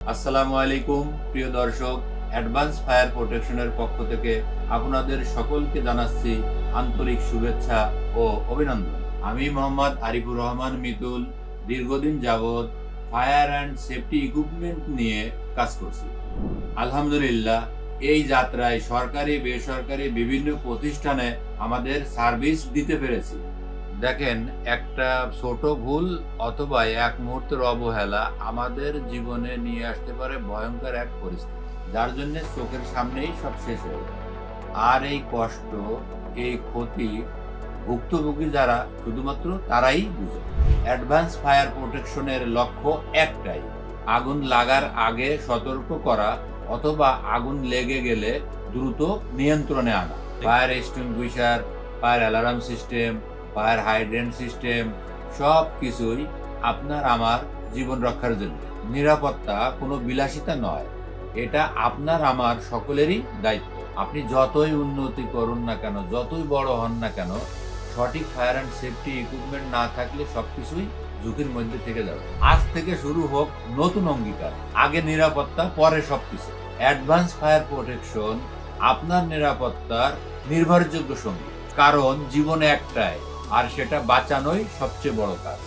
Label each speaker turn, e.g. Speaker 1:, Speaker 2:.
Speaker 1: আসসালামু আলাইকুম প্রিয় দর্শক, অ্যাডভান্স ফায়ার প্রোটেকশনের পক্ষ থেকে আপনাদের সকলকে জানাচ্ছি আন্তরিক শুভেচ্ছা ও অভিনন্দন। আমি মোহাম্মদ আরিফুর রহমান মিতুল দীর্ঘদিন যাবৎ ফায়ার অ্যান্ড সেফটি ইকুইপমেন্ট নিয়ে কাজ করছি। আলহামদুলিল্লাহ, এই যাত্রায় সরকারি বেসরকারি বিভিন্ন প্রতিষ্ঠানে আমাদের সার্ভিস দিতে পেরেছি। দেখেন, একটা ছোট ভুল অথবা এক মুহূর্তের অবহেলা আমাদের জীবনে নিয়ে আসতে পারে ভয়ঙ্কর এক পরিস্থিতি, যার জন্য চোখের সামনেই সব শেষ হয়ে যায়। আর এই কষ্ট, এই ক্ষতি ভুক্তভোগী যারা, শুধুমাত্র তারাই বুঝে। অ্যাডভান্স ফায়ার প্রোটেকশনের লক্ষ্য একটাই: আগুন লাগার আগে সতর্ক করা অথবা আগুন লেগে গেলে দ্রুত নিয়ন্ত্রণে আনা। Fire extinguisher, fire alarm system, fire hydrant system সব কিছুই আপনার আমার জীবন রক্ষার জন্য। নিরাপত্তা কোনো বিলাসিতা নয়, এটা আপনার আমার সকলেরই দায়িত্ব। আপনি যতই উন্নতি করুন না কেন, যতই বড় হন না কেন, সঠিক ফায়ার অ্যান্ড সেফটি ইকুইপমেন্ট না থাকলে সবকিছুই ঝুঁকির মধ্যে থেকে যাবে। আজ থেকে শুরু হোক নতুন অঙ্গীকার: আগে নিরাপত্তা, পরে সবকিছু। অ্যাডভান্স ফায়ার প্রোটেকশন আপনার নিরাপত্তার নির্ভরযোগ্য সঙ্গী, কারণ জীবন একটাই, আর সেটা বাঁচানোই সবচেয়ে বড় কাজ।